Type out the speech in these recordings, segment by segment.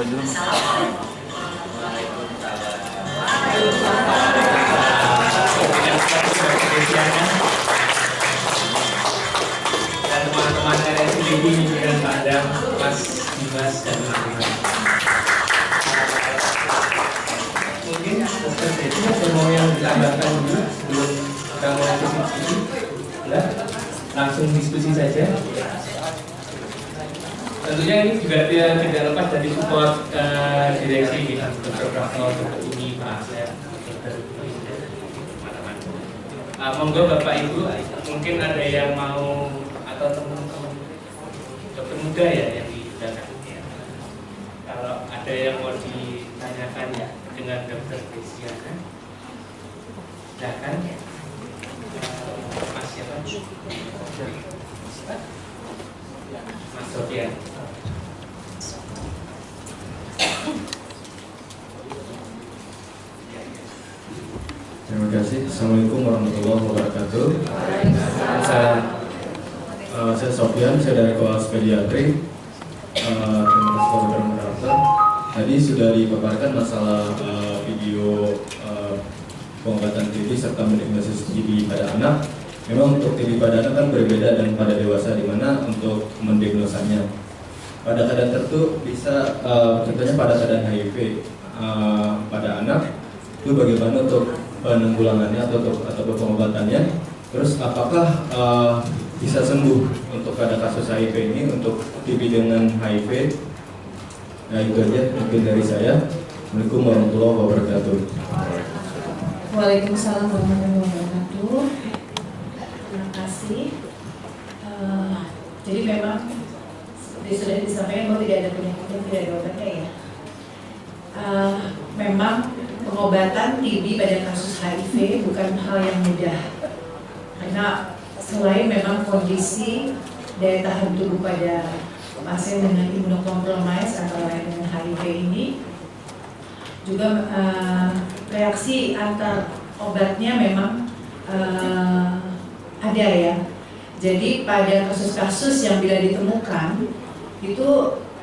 Dan teman-teman RSUD dan Pak Adam, Mas Dimas dan teman-teman. Mungkin Dokter Desi ada mau yang ditambahkan dulu sebelum kita mulai diskusi? Enggak? Langsung diskusi saja. Tentunya ini juga tidak lepas dari support direksi Dr. Prapto, Dr. Umi, Pak Asep, Dr. teman-teman. Monggo Bapak Ibu, mungkin ada yang mau atau teman-teman dokter muda ya yang di belakang. Kalau ada yang mau ditanyakan ya dengan Dokter Desiana, silakan. Mas siapa? Mas Sofian. Terima kasih. Assalamualaikum warahmatullahi wabarakatuh. Saya Sofian, saya dari kelas pediatri. Terima kasih kepada moderator. Tadi sudah dipaparkan masalah video pengobatan TB serta mendiagnosis TB pada anak. Memang untuk TB pada anak kan berbeda dan pada dewasa, di mana untuk mendiagnosanya pada keadaan tertentu bisa contohnya pada keadaan HIV pada anak itu bagaimana untuk penanggulangannya atau pengobatannya, terus apakah bisa sembuh untuk pada kasus HIV ini untuk TB dengan HIV. Nah itu aja mungkin dari saya. Assalamualaikum warahmatullahi wabarakatuh. Waalaikumsalam warahmatullahi wabarakatuh. Terima kasih. Jadi memang seperti sudah disampaikan bahwa tidak ada penyakit yang tidak ada obatnya ya. Memang pengobatan TB pada kasus HIV bukan hal yang mudah, karena selain memang kondisi daya tahan tubuh pada pasien dengan imunokompromis antara lain dengan HIV ini juga reaksi antar obatnya memang ada ya. Jadi pada kasus-kasus yang bila ditemukan itu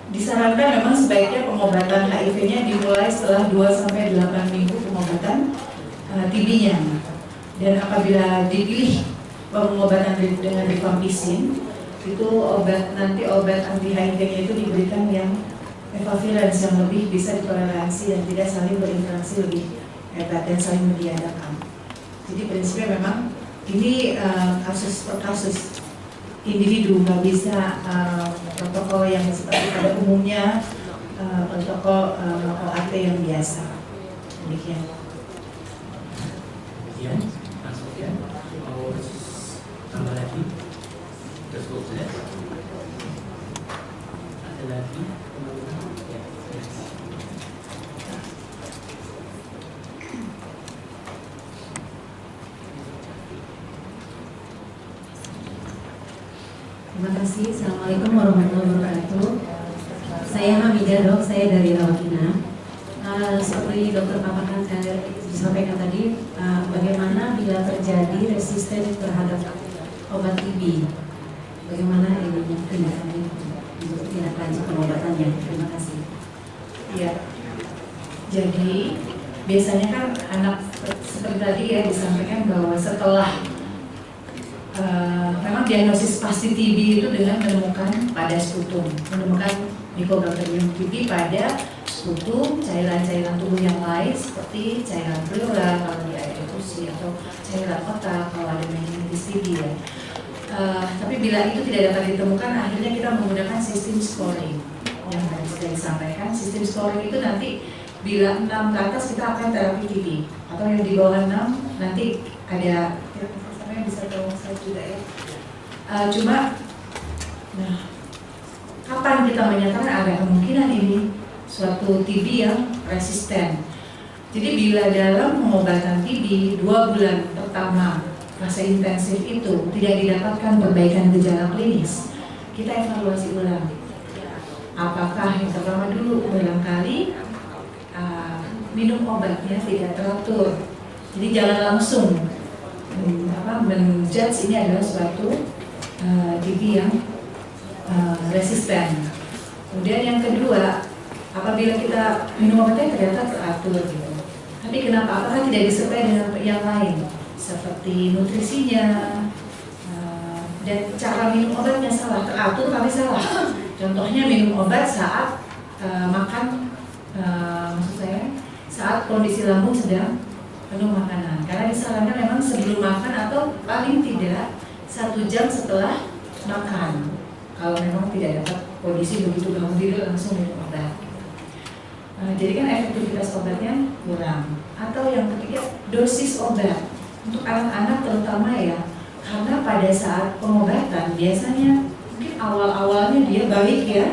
disarankan memang sebaiknya pengobatan HIV-nya dimulai setelah 2-8 minggu pengobatan TB-nya. Dan apabila dipilih pengobatan dengan rifampicin, itu obat anti HIV-nya itu diberikan yang equivalence yang lebih bisa ditoleransi dan tidak saling berinteraksi lebih hebat dan saling meniadakan. Jadi prinsipnya memang ini kasus per kasus individu, nggak bisa protokol yang seperti pada umumnya protokol OAT yang biasa. Demikian. Ya, Mas Sofian, mau tambah lagi? Terus jelas. Ada lagi? Ya, jelas. Terima kasih. Assalamualaikum warahmatullahi wabarakatuh. Saya Hamidah, dok. Saya dari Rawat Inap. Seperti dokter paparkan saya disampaikan tadi, bagaimana bila terjadi resisten terhadap obat TB, bagaimana ini tindakannya untuk tindak lanjut pengobatannya. Terima kasih. Ya. Jadi biasanya kan anak seperti tadi ya disampaikan bahwa setelah memang diagnosis pasti TB itu dengan menemukan pada sputum, menemukan Mycobacterium TB pada sputum, cairan-cairan tubuh yang lain seperti cairan pleural kalau di air infusi atau cairan otak kalau ada meningitis TB ya. Tapi bila itu tidak dapat ditemukan, akhirnya kita menggunakan sistem scoring yang tadi sudah disampaikan. Sistem scoring itu nanti bila 6 ke atas kita akan terapi TB, atau yang di bawah 6 nanti ada bisa tolong saya juga ya. Nah, kapan kita menyatakan ada kemungkinan ini suatu TB yang resisten? Jadi bila dalam pengobatan TB 2 bulan pertama fase intensif itu tidak didapatkan perbaikan gejala klinis, kita evaluasi ulang. Apakah yang pertama dulu barangkali minum obatnya tidak teratur. Jadi jangan langsung menjudge ini adalah suatu TB yang resisten. Kemudian yang kedua, apabila kita minum obatnya ternyata teratur gitu. Tapi kenapa? Apakah tidak disertai dengan yang lain seperti nutrisinya dan cara minum obatnya salah, teratur tapi salah. Contohnya minum obat saat makan, maksud saya saat kondisi lambung sedang penuh makanan. Karena disarankan memang sebelum makan atau paling tidak 1 jam setelah makan. Kalau memang tidak dapat kondisi begitu bangun tidur langsung minum obat. Jadi kan efektivitas obatnya kurang. Atau yang ketiga, dosis obat untuk anak-anak terutama ya, karena pada saat pengobatan biasanya mungkin awal-awalnya dia baik ya,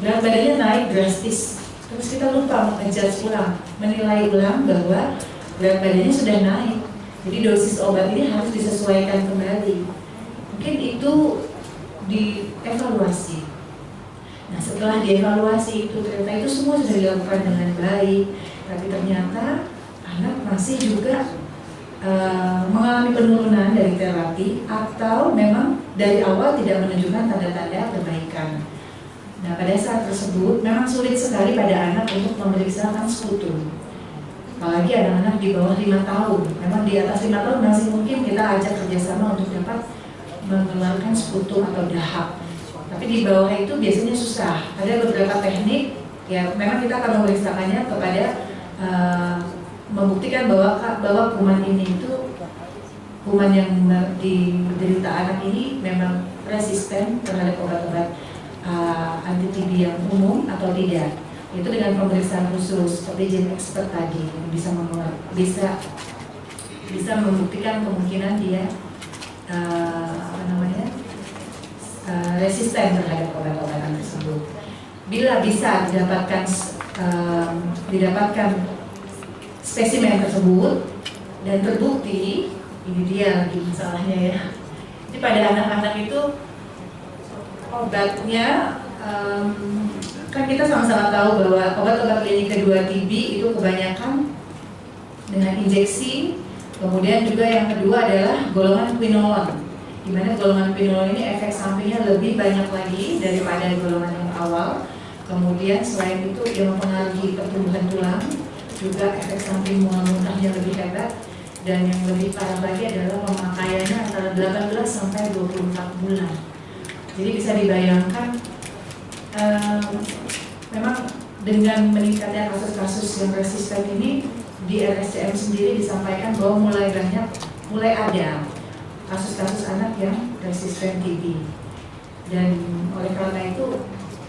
berat badannya naik drastis, terus kita lupa menjudge ulang, menilai ulang bahwa berat badannya sudah naik. Jadi dosis obat ini harus disesuaikan kembali. Mungkin itu dievaluasi. Nah setelah dievaluasi itu ternyata itu semua sudah dilakukan dengan baik, tapi ternyata anak masih juga mengalami penurunan dari terapi atau memang dari awal tidak menunjukkan tanda-tanda perbaikan. Nah pada saat tersebut memang sulit sekali pada anak untuk memeriksakan sekutu. Apalagi anak-anak di bawah 5 tahun. Memang di atas 5 tahun masih mungkin kita ajak kerjasama untuk dapat mengeluarkan sekutu atau dahak. Tapi di bawah itu biasanya susah. Ada beberapa teknik, ya memang kita akan memeriksakannya kepada membuktikan bahwa kuman ini itu kuman yang diderita anak ini memang resisten terhadap obat-obat anti TB yang umum atau tidak. Itu dengan pemeriksaan khusus seperti Gen Expert tadi yang bisa membuktikan kemungkinan dia resisten terhadap obat-obatan tersebut. Bila bisa didapatkan spesimen tersebut dan terbukti, ini dia lagi masalahnya ya. Jadi pada anak-anak itu obatnya kan kita sama-sama tahu bahwa obat-obat klinik kedua TB itu kebanyakan dengan injeksi. Kemudian juga yang kedua adalah golongan quinolone, di mana golongan quinolone ini efek sampingnya lebih banyak lagi daripada golongan yang awal. Kemudian selain itu dia mempengaruhi pertumbuhan tulang, juga efek samping mual muntahnya lebih hebat, dan yang lebih parah lagi adalah pemakaiannya antara 18 sampai 24 bulan. Jadi bisa dibayangkan memang dengan meningkatnya kasus-kasus yang resisten ini di RSCM sendiri disampaikan bahwa mulai ada kasus-kasus anak yang resisten TB. Dan oleh karena itu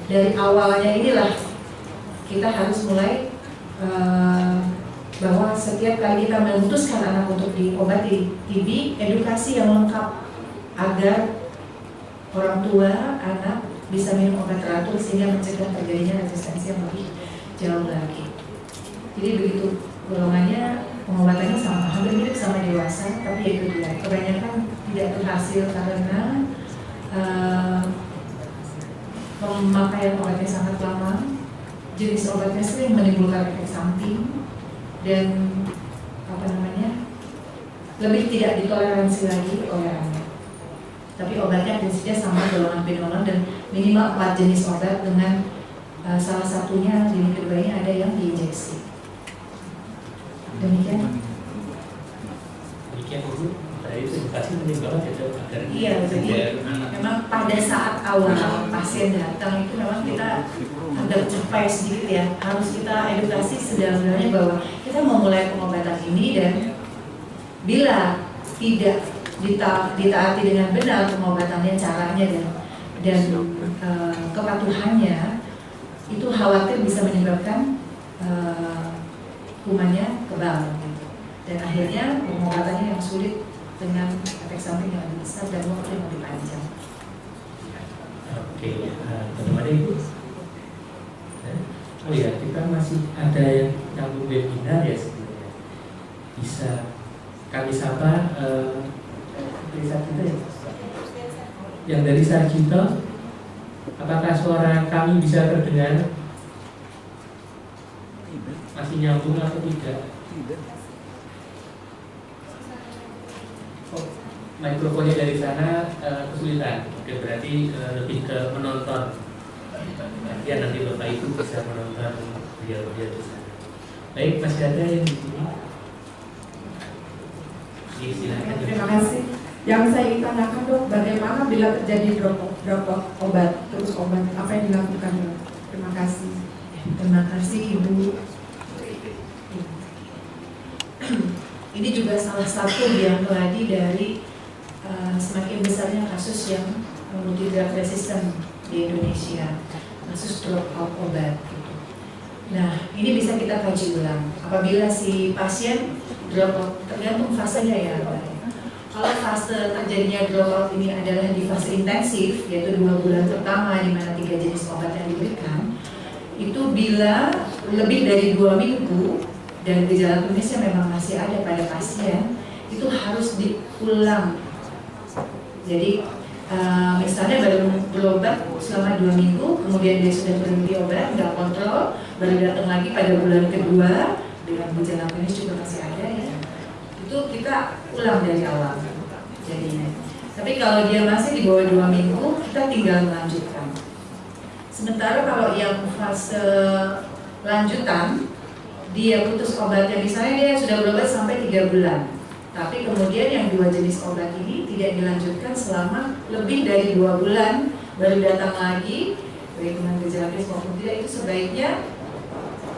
dari awalnya inilah kita harus mulai bahwa setiap kali kita memutuskan anak untuk diobati TB, edukasi yang lengkap agar orang tua, anak bisa minum obat teratur sehingga mencegah terjadinya resistensi yang lebih jauh lagi. Jadi begitu golongannya, pengobatannya sama, hampir mirip sama dewasa, tapi itu dia kebanyakan tidak berhasil karena pemakaian obatnya sangat lama, jenis obatnya sering menimbulkan efek samping, dan lebih tidak ditoleransi lagi oleh anak. Tapi obatnya prinsipnya sama, golongan quinolone, dan minimal 4 jenis obat dengan salah satunya di kedua ini ada yang diinjeksi. Demikian. Demikian dulu. Tadi edukasi penting banget ya dok. Iya, jadi memang pada saat awal pasien datang itu memang kita agak capai sedikit ya. Harus kita edukasi sedalam-dalamnya bahwa kita mau mulai pengobatan ini, dan bila tidak ditaati dengan benar pengobatannya, caranya dan kepatuhannya, itu khawatir bisa menyebabkan kumannya kebal gitu. Dan akhirnya pengobatannya yang sulit dengan efek samping yang lebih besar dan waktu yang lebih panjang. Oke, bagaimana Ibu? Oh ya, kita masih ada yang nyambung webinar ya sebenarnya. Bisa kami sapa yang dari Sarjito. Apakah suara kami bisa terdengar? Masih nyambung atau tidak? Oh, mikrofonnya dari sana kesulitan. Oke, berarti lebih ke menonton. Ya nanti Bapak Ibu bisa menonton beliau di sana. Baik, masih ada yang di sini? Silakan. Terima kasih. Yang saya ingin tanyakan dok, bagaimana bila terjadi drop obat, terus obat apa yang dilakukan dok? Terima kasih. Terima kasih Ibu. Ini juga salah satu yang terjadi dari semakin besarnya kasus yang multi drug resistant di Indonesia, kasus drop out obat. Nah, ini bisa kita kaji ulang. Apabila si pasien drop out, tergantung fasenya ya. Kalau fase terjadinya drop out ini adalah di fase intensif, yaitu 2 bulan pertama di mana 3 jenis obat yang diberikan, itu bila lebih dari 2 minggu dan gejala klinisnya memang masih ada pada pasien, itu harus diulang. Jadi misalnya baru berobat selama 2 minggu, kemudian dia sudah berhenti obat, nggak kontrol, baru datang lagi pada bulan kedua dengan gejala klinis juga masih ada ya, itu kita ulang dari awal jadinya. Tapi kalau dia masih di bawah 2 minggu, kita tinggal melanjutkan. Sementara kalau yang fase lanjutan, dia putus obatnya, misalnya dia sudah berobat sampai 3 bulan, tapi kemudian yang 2 jenis obat ini tidak dilanjutkan selama lebih dari 2 bulan, baru datang lagi, baik dengan gejala klinis maupun tidak, itu sebaiknya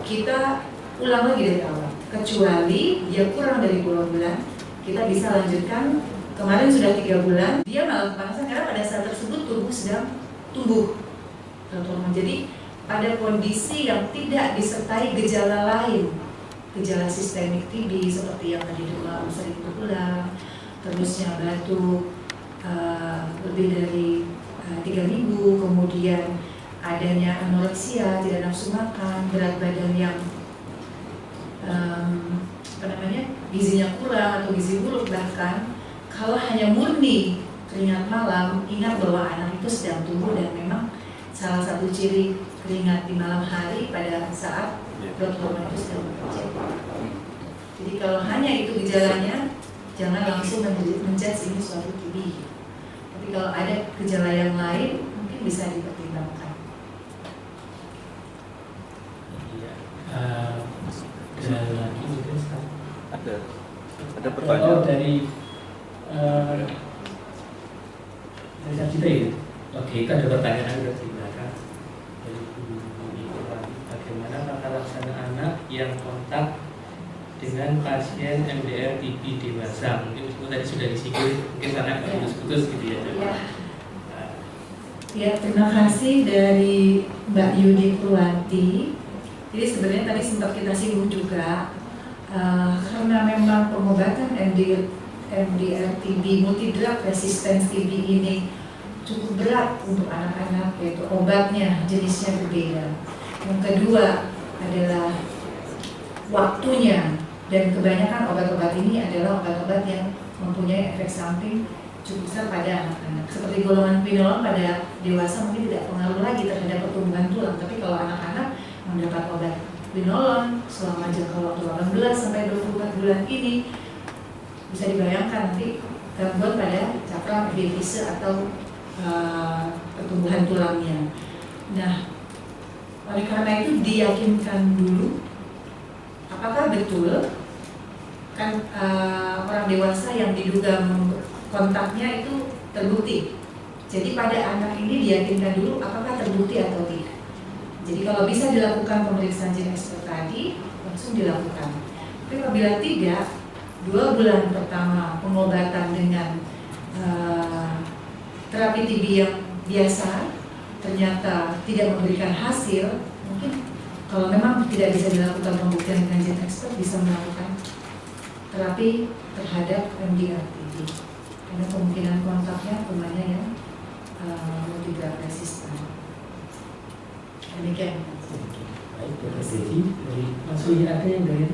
kita ulang lagi dari awal. Kecuali dia kurang dari 2 bulan, kita bisa lanjutkan. Kemarin sudah 3 bulan, dia malah kepanasan karena pada saat tersebut tubuh sedang tumbuh. Jadi pada kondisi yang tidak disertai gejala lain, gejala sistemik TB seperti yang tadi demam sering berulang, terusnya batuk lebih dari 3 minggu, kemudian adanya anoreksia, tidak nafsu makan, berat badan yang gizinya kurang atau gizi buruk, bahkan kalau hanya murni keringat malam, ingat bahwa anak itu sedang tumbuh dan memang salah satu ciri keringat di malam hari pada saat growth hormone itu sedang bekerja. Jadi kalau hanya itu gejalanya, jangan langsung menjudge ini suatu TB. Tapi kalau ada gejala yang lain, mungkin bisa dipertimbangkan. Ada lagi mungkin ada pertanyaan dari kita ya. Oke, itu ada pertanyaan dari belakang. Bagaimana tata laksana anak yang kontak dengan pasien MDR TB dewasa? Mungkin itu tadi sudah disinggung, mungkin karena putus-putus gitu ya. Ya, terima kasih dari Mbak Yudi Purwanti. Jadi sebenarnya tadi sempat kita singgung juga, karena memang pengobatan MDR TB, multi drug resistance TB ini cukup berat untuk anak-anak, yaitu obatnya jenisnya berbeda. Yang kedua adalah waktunya, dan kebanyakan obat-obat ini adalah obat-obat yang mempunyai efek samping cukup besar pada anak-anak. Seperti golongan quinolone pada dewasa mungkin tidak pengaruh lagi terhadap pertumbuhan tulang, tapi kalau anak-anak mendapat obat quinolone selama jangka waktu 18 sampai 24 bulan ini, bisa dibayangkan nanti gangguan pada cakram epifise atau pertumbuhan tulangnya. Nah, oleh karena itu diyakinkan dulu apakah betul kan orang dewasa yang diduga kontaknya itu terbukti. Jadi pada anak ini diyakinkan dulu apakah terbukti atau tidak. Jadi kalau bisa dilakukan pemeriksaan gene expert tadi, langsung dilakukan. Tapi apabila tidak, 2 bulan pertama pengobatan dengan terapi TB yang biasa ternyata tidak memberikan hasil, mungkin kalau memang tidak bisa dilakukan pembuktian dengan gene expert, bisa melakukan terapi terhadap MDR TB. Karena kemungkinan kontaknya rumahnya yang tidak resisten. Demikian. Baik, terima kasih. Masih ada yang dari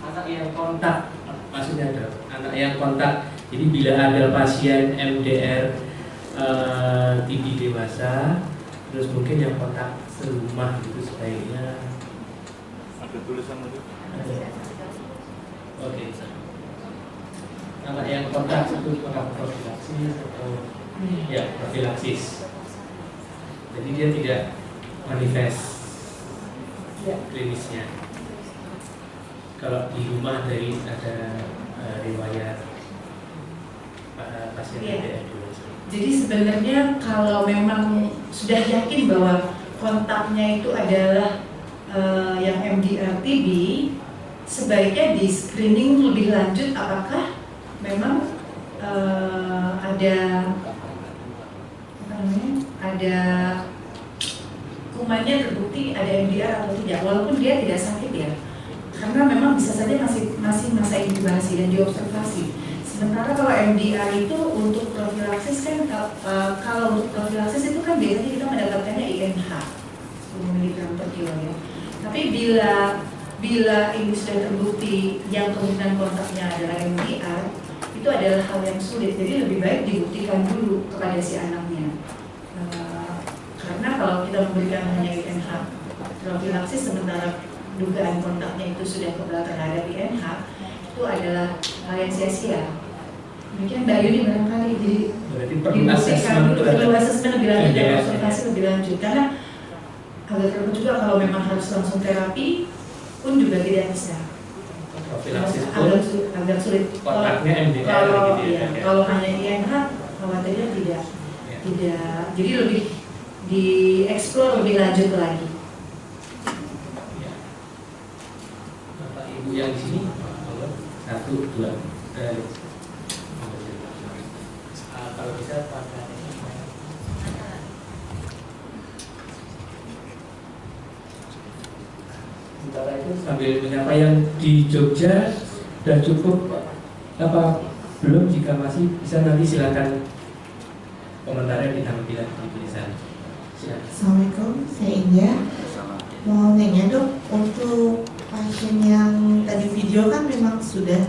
anak yang kontak, maksudnya ada anak yang kontak. Jadi bila ada pasien MDR TB dewasa, terus mungkin yang kontak serumah itu sebaiknya ada tulisan itu. Oke. Anak yang kontak itu kontak profilaksis atau ya profilaksis. Jadi dia tidak manifest klinisnya. Kalau di rumah dari ada riwayat pasien Iya. dulu. Jadi sebenarnya kalau memang sudah yakin bahwa kontaknya itu adalah yang MDR TB, sebaiknya di screening lebih lanjut apakah memang ada apa namanya, ada kumannya terbukti ada MDR atau tidak, walaupun dia tidak sakit ya, karena memang bisa saja masih masa inkubasi dan diobservasi. Sementara kalau MDR itu untuk profilaksis kan, kalau untuk profilaksis itu kan biasanya kita mendapatkannya INH 10 mg per kilo ya. Tapi bila ini sudah terbukti yang kemungkinan kontaknya adalah MDR, itu adalah hal yang sulit. Jadi lebih baik dibuktikan dulu kepada si anaknya. Karena kalau kita memberikan hanya INH profilaksis sementara dugaan kontaknya itu sudah kebal terhadap INH, itu adalah hal yang sia-sia. Demikian Mbak Yuni barangkali Berarti perlu asesmen perlu asesmen lebih lanjut dan MDR. observasi lebih lanjut, karena agak repot juga kalau memang harus langsung terapi pun juga tidak bisa. Profilaksis pun Agak sulit. kontaknya MDR Kalau gitu ya, ya. kalau hanya INH khawatirnya tidak. Jadi lebih dieksplor lebih lanjut lagi. Ya. Bapak Ibu yang di sini, 1, 2, kalau bisa pakai ini. Sementara itu sambil menyapa yang di Jogja sudah cukup apa belum, jika masih bisa nanti silakan komentarnya ditampilkan di tulisan. Silakan. Assalamualaikum, saya India. Mau nanya dok, untuk pasien yang tadi video kan memang sudah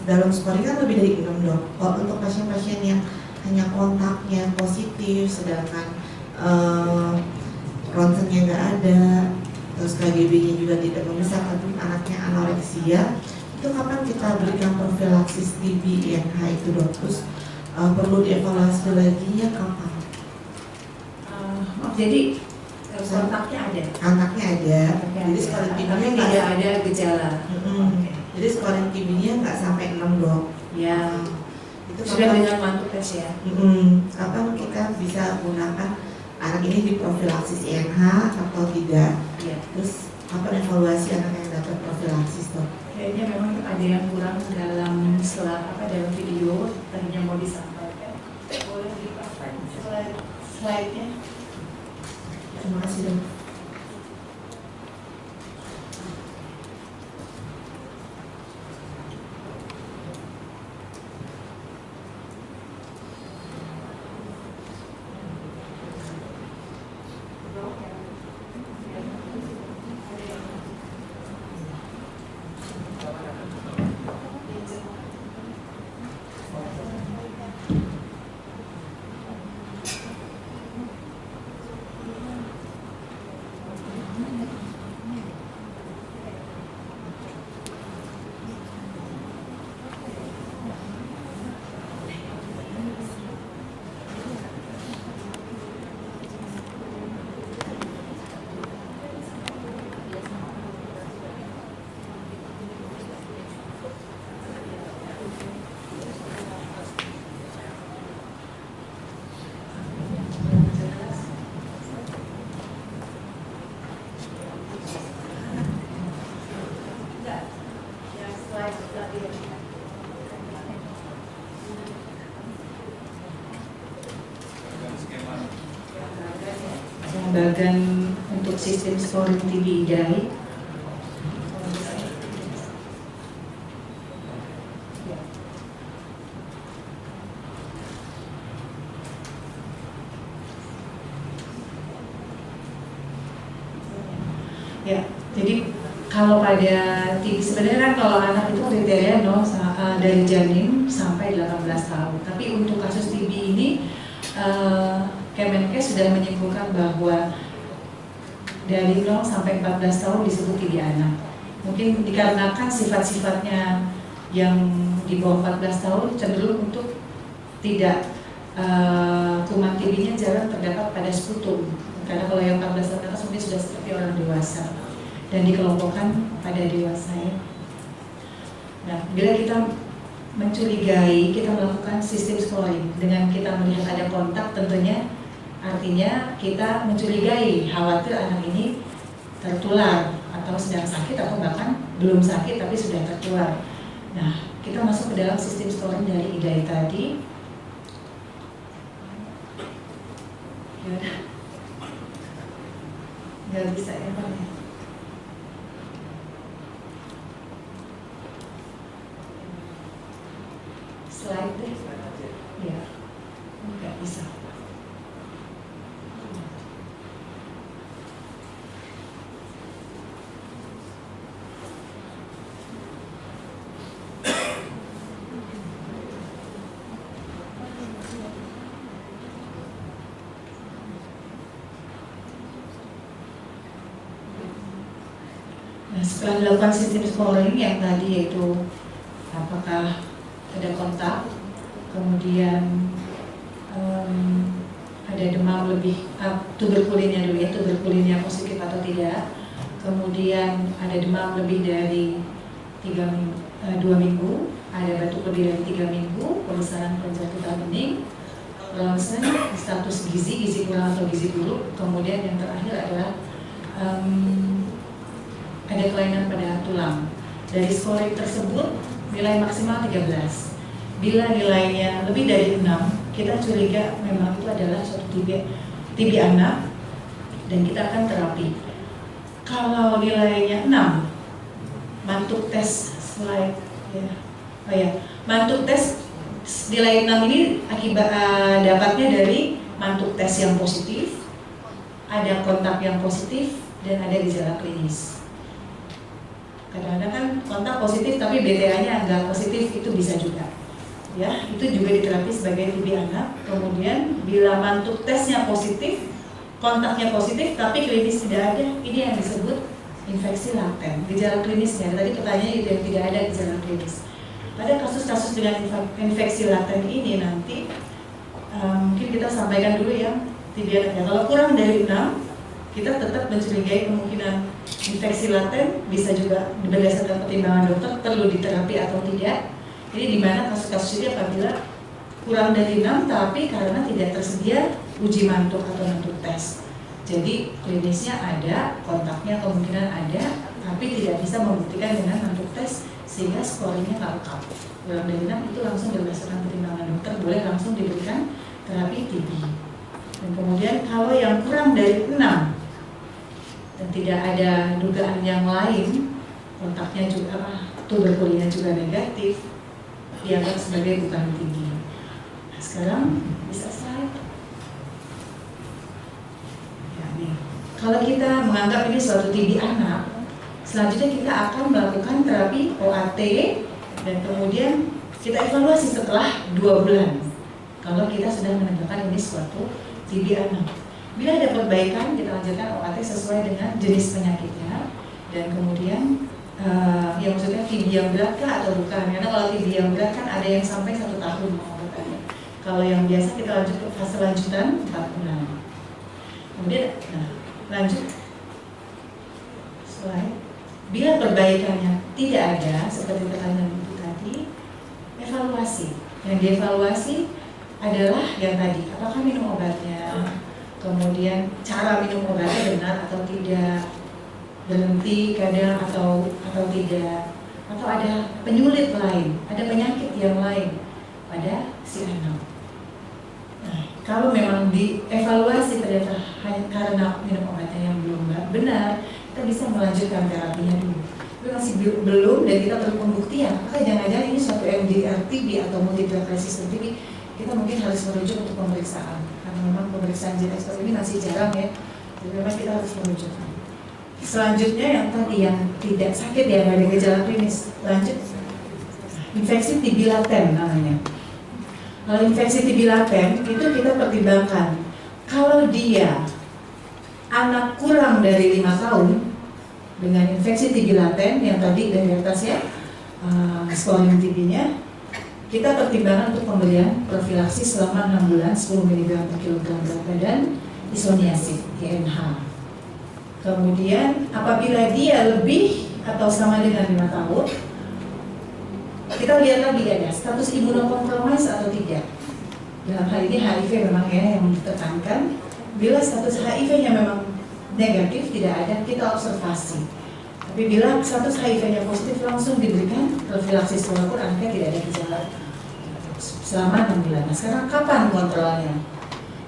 dalam scoring kan lebih dari 6 dok. Kalau untuk pasien-pasien yang hanya kontaknya positif, sedangkan ronsennya nggak ada, terus KGB-nya juga tidak memisah, tapi anaknya anoreksia, itu kapan kita berikan profilaksis TB INH itu dok? Terus perlu dievaluasi lagi ya kapan? Jadi kontaknya ada. Anaknya ada, jadi scoring Tapi TB-nya tidak ada gejala. Jadi scoring TB-nya nggak sampai 6 dok. Ya, Itu sudah kapan, dengan mantuk tes ya. kapan kita bisa gunakan anak ini di profilaksis INH atau tidak? Ya. Terus kapan evaluasi anak yang dapat profilaksis dok? Kayaknya memang ada yang kurang dalam dalam video tadinya mau disampaikan. Boleh dipakai slide-nya. Terima kasih dok. Bagan untuk sistem scoring TB IDAI. Ya, jadi kalau pada TB sebenarnya kan kalau anak itu kriteria dari janin sampai 18 tahun. Tapi untuk kasus TB ini Kemenkes sudah menyimpulkan bahwa dari 0 sampai 14 tahun disebut TB anak. Mungkin dikarenakan sifat-sifatnya yang di bawah 14 tahun cenderung untuk tidak kuman TB-nya jarang terdapat pada sputum. Karena kalau yang 14 tahun atas mungkin sudah seperti orang dewasa dan dikelompokkan pada dewasa ya. Nah, bila kita mencurigai, kita melakukan sistem scoring dengan kita melihat ada kontak, tentunya artinya kita mencurigai, khawatir anak ini tertular atau sedang sakit atau bahkan belum sakit tapi sudah tertular. Nah, kita masuk ke dalam sistem scoring dari IDAI tadi. Nggak bisa ya Pak ya. Slide deh. Ya, nggak bisa. Nah, setelah dilakukan sistem scoring yang tadi yaitu apakah ada kontak, kemudian ada demam lebih, tuberkulinnya dulu ya, tuberkulinnya positif atau tidak, kemudian ada demam lebih dari 2 minggu, ada batuk lebih dari 3 minggu, pemeriksaan penjatuhan bening, ronsen, status gizi kurang atau gizi buruk, kemudian yang terakhir adalah ada kelainan pada tulang. Dari scoring tersebut nilai maksimal 13. Bila nilainya lebih dari 6, kita curiga memang itu adalah suatu TB anak dan kita akan terapi. Kalau nilainya 6, mantuk tes slide ya. Oh ya, mantuk tes nilai 6 ini akibat dapatnya dari mantuk tes yang positif, ada kontak yang positif dan ada gejala klinis. Kadang-kadang kan kontak positif tapi BTA-nya enggak positif, itu bisa juga. Ya, itu juga diterapi sebagai TB anak. Kemudian bila mantuk tesnya positif, kontaknya positif tapi klinis tidak ada, ini yang disebut infeksi laten. Gejala klinisnya, tadi pertanyaannya itu yang tidak ada gejala klinis. Pada kasus-kasus dengan infeksi laten ini nanti mungkin kita sampaikan dulu ya TB anaknya. Kalau kurang dari 6, kita tetap mencurigai kemungkinan infeksi laten, bisa juga berdasarkan pertimbangan dokter perlu diterapi atau tidak. Jadi di mana kasus-kasus ini apabila kurang dari 6 tapi karena tidak tersedia uji mantuk atau mantuk tes. Jadi klinisnya ada, kontaknya kemungkinan ada, tapi tidak bisa membuktikan dengan mantuk tes sehingga scoringnya nggak lengkap. Kurang dari 6 itu langsung berdasarkan pertimbangan dokter boleh langsung diberikan terapi TB. Dan kemudian kalau yang kurang dari 6 dan tidak ada dugaan yang lain, kontaknya juga tuberkulinnya juga negatif, dianggap sebagai bukan TB. Nah, sekarang bisa slide. Ya, nih. Kalau kita menganggap ini suatu TB anak, selanjutnya kita akan melakukan terapi OAT dan kemudian kita evaluasi setelah 2 bulan. Kalau kita sudah menentukan ini suatu TB anak. Bila ada perbaikan, kita lanjutkan OAT sesuai dengan jenis penyakitnya dan kemudian yang maksudnya TB yang berat kah atau bukan? Karena kalau TB yang berat kan ada yang sampai 1 tahun pengobatannya. Kalau yang biasa kita lanjut ke fase lanjutan 4 bulan. Kemudian, lanjut slide. Bila perbaikannya tidak ada, seperti pertanyaan itu tadi, evaluasi. Yang dievaluasi adalah yang tadi, apakah minum obatnya, kemudian cara minum obatnya benar atau tidak, berhenti kadang atau tidak, atau ada penyulit lain, ada penyakit yang lain pada si anak. Nah, kalau memang dievaluasi ternyata hanya karena minum obatnya yang belum benar, kita bisa melanjutkan terapinya dulu. Tapi masih belum dan kita perlu pembuktian. Apakah jangan-jangan ini suatu MDR TB atau multiple resistant TB? Kita mungkin harus merujuk untuk pemeriksaan. Karena memang pemeriksaan gene ekspor ini masih jarang ya. Jadi memang kita harus merujuk. Selanjutnya yang tadi yang tidak sakit ya, nggak ada gejala klinis. Lanjut, infeksi TB laten namanya. Kalau infeksi TB laten itu kita pertimbangkan. Kalau dia anak kurang dari 5 tahun, dengan infeksi TB laten yang tadi dari atasnya scoring TB-nya, kita pertimbangkan untuk pemberian profilaksis selama 6 bulan 10 mg per kilogram berat badan isoniazid INH. Kemudian apabila dia lebih atau sama dengan 5 tahun, kita lihat lagi ada status imunokompromis atau tidak. Dalam hal ini HIV memang ya yang ditekankan. Bila status HIV-nya memang negatif, tidak ada, kita observasi. Tapi bila status HIV-nya positif, langsung diberikan profilaksis walaupun anaknya tidak ada gejala selama 6 bulan. Nah, sekarang kapan kontrolnya?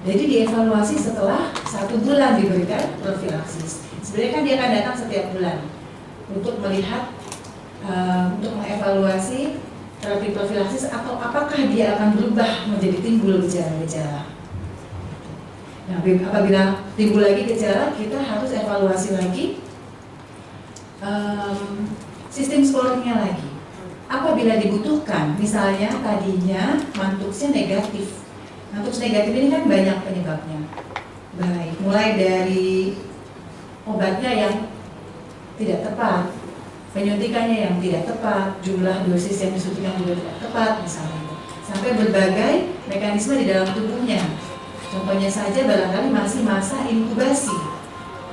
Jadi dievaluasi setelah 1 bulan diberikan profilaksis. Sebenarnya kan dia akan datang setiap bulan untuk melihat, untuk mengevaluasi terapi profilaksis atau apakah dia akan berubah menjadi timbul gejala-gejala. Nah, apabila timbul lagi gejala, kita harus evaluasi lagi sistem scoringnya lagi. Apabila dibutuhkan, misalnya tadinya mantuksnya negatif. Mantuks negatif ini kan banyak penyebabnya. Baik, mulai dari obatnya yang tidak tepat, penyuntikannya yang tidak tepat, jumlah dosis yang disuntikan juga tidak tepat misalnya, sampai berbagai mekanisme di dalam tubuhnya. Contohnya saja barangkali masih masa inkubasi,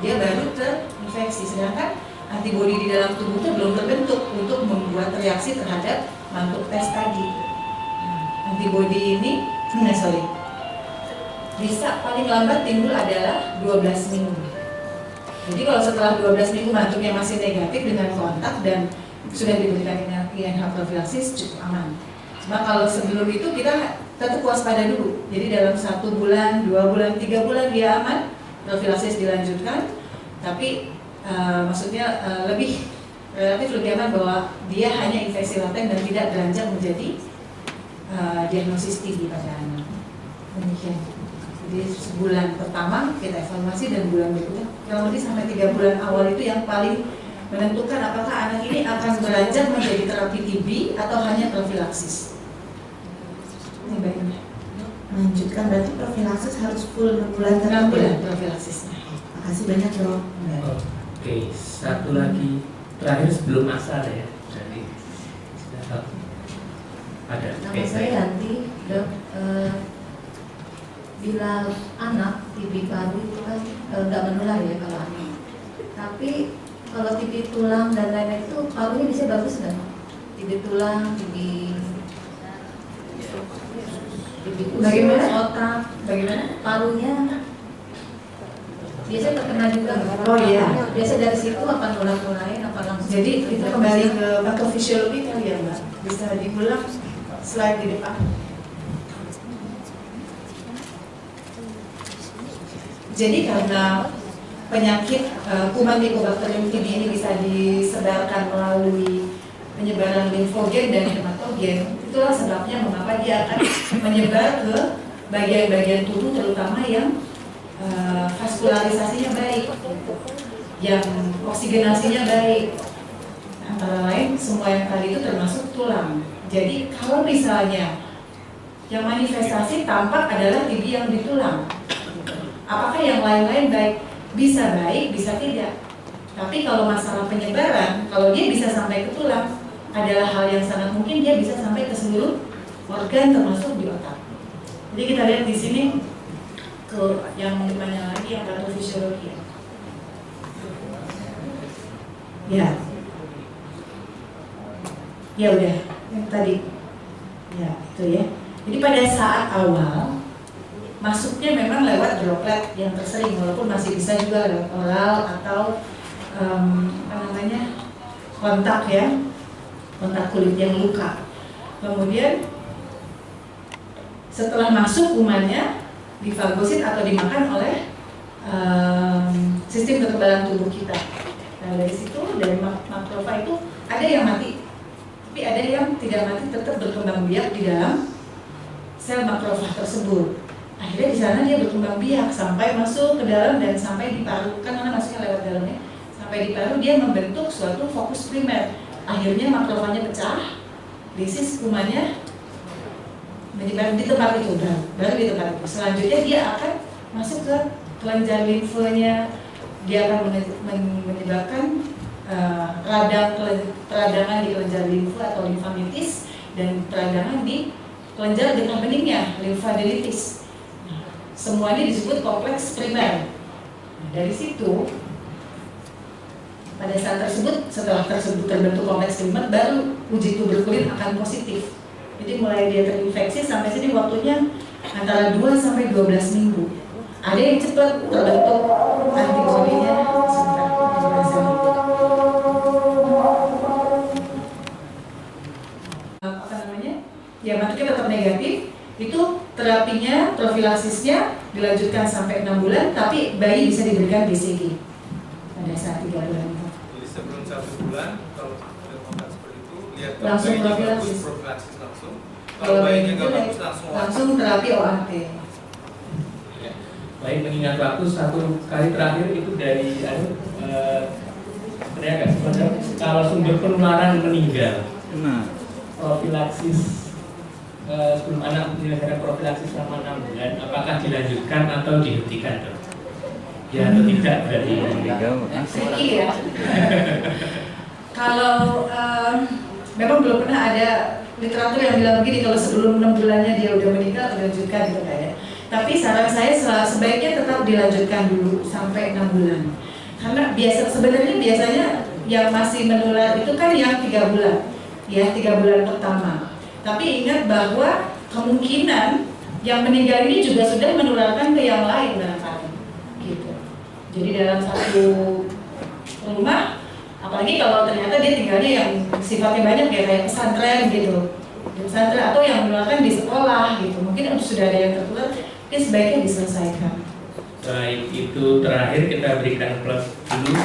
dia baru terinfeksi, sedangkan antibodi di dalam tubuhnya belum terbentuk untuk membuat reaksi terhadap mantuk tes tadi. Antibodi ini, bisa paling lambat timbul adalah 12 minggu. Jadi kalau setelah 12 minggu mantuknya masih negatif dengan kontak dan sudah diberikan INH profilaksis, cukup aman. Cuma kalau sebelum itu kita tetap waspada dulu. Jadi dalam 1 bulan, 2 bulan, 3 bulan dia aman, profilaksis dilanjutkan. Tapi maksudnya relatif lebih aman bahwa dia hanya infeksi laten dan tidak beranjak menjadi diagnosis TB pada anak. Demikian. Jadi sebulan pertama kita evaluasi dan bulan berikutnya, kalau lebih sampai 3 bulan awal itu yang paling menentukan apakah anak ini akan beranjak menjadi terapi TB atau hanya profilaksis. Ini baiknya. Melanjutkan berarti profilaksis harus full 6 bulan. 6 bulan profilaksisnya. Makasih banyak dok. Oke, satu lagi terakhir sebelum asal ya. Jadi ada. Nama saya Yanti, dok. Bila anak TB paru itu kan nggak menular ya kalau anak. Tapi kalau TB tulang dan lain-lain itu parunya bisa bagus nggak? TB tulang, TB usus, Bagaimana? otak, Bagaimana? parunya biasa terkena juga. Oh iya. Biasa dari situ apa nular-nularin apa langsung? Jadi kita kembali ke patofisiologi kali ya Mbak. Bisa diulang slide di depan. Jadi karena penyakit kuman Mycobacterium TB ini bisa disebarkan melalui penyebaran limfogen dan hematogen, itulah sebabnya mengapa dia akan menyebar ke bagian-bagian tubuh terutama yang vaskularisasinya baik, yang oksigenasinya baik. Antara lain semua yang tadi itu termasuk tulang. Jadi kalau misalnya yang manifestasi tampak adalah TB yang di tulang, apakah yang lain-lain baik? Bisa baik, bisa tidak. Tapi kalau masalah penyebaran, kalau dia bisa sampai ke tulang, adalah hal yang sangat mungkin dia bisa sampai ke seluruh organ termasuk di otak. Jadi kita lihat di sini ke yang mana lagi yang patofisiologi. Ya. Ya udah, yang tadi. Ya, itu ya. Jadi pada saat awal masuknya memang lewat droplet yang tersering, walaupun masih bisa juga lewat oral atau kontak ya, kontak kulit yang luka. Kemudian setelah masuk kumannya difagosit atau dimakan oleh sistem kekebalan tubuh kita. Nah dari situ, dari makrofa itu ada yang mati, tapi ada yang tidak mati, tetap berkembang biak di dalam sel makrofag tersebut. Akhirnya di sana dia berkembang biak sampai masuk ke dalam dan sampai di paru, kan karena masuknya lewat dalamnya, sampai di paru dia membentuk suatu fokus primer. Akhirnya makrofagnya pecah, lisis kumannya menyebar di tempat itu, baru di tempat itu. Selanjutnya dia akan masuk ke kelenjar limfanya, dia akan menyebabkan peradangan di kelenjar limfa atau limfanitis dan peradangan di kelenjar getah beningnya, limfadenitis. Semua ini disebut kompleks primer. Dari situ, pada saat tersebut, setelah tersebut terbentuk kompleks primer, baru uji tuberkulin akan positif. Jadi mulai dia terinfeksi sampai sini waktunya antara 2 sampai 12 minggu. Ada yang cepat terbentuk antibodinya sebentar. Apa namanya? Ya bentuknya tetap negatif. Itu terapinya, profilakisnya dilanjutkan sampai 6 bulan, tapi bayi bisa diberikan BCG pada saat 3 bulan itu. Jadi sebelum 1 bulan kalau kita seperti itu lihat Langsung bayinya profilaksis. bagus, profilaksis langsung. Kalau Kalau bayinya bayi nggak itu bagus langsung terapi OAT. Baik, mengingat waktu 1 kali terakhir itu dari sebenarnya kalau sumber penularan meninggal, Nah, profilaksis sebelum anak menyelesaikan profilaksis selama 6 bulan, apakah dilanjutkan atau dihentikan, dok? Ya atau tidak berarti? Tricky ya. Kalau memang belum pernah ada literatur yang bilang begini, kalau sebelum 6 bulannya dia udah meninggal dilanjutkan gitu kan ya. Tapi saran saya sebaiknya tetap dilanjutkan dulu sampai 6 bulan. Karena biasanya yang masih menular itu kan yang 3 bulan, ya 3 bulan pertama. Tapi ingat bahwa kemungkinan yang meninggal ini juga sudah menularkan ke yang lain barangkali, gitu. Jadi dalam satu rumah, apalagi kalau ternyata dia tinggalnya yang sifatnya banyak ya kayak pesantren gitu, di pesantren atau yang menularkan di sekolah gitu. Mungkin sudah ada yang tertular, mungkin sebaiknya diselesaikan. Baik, itu terakhir kita berikan plus dulu.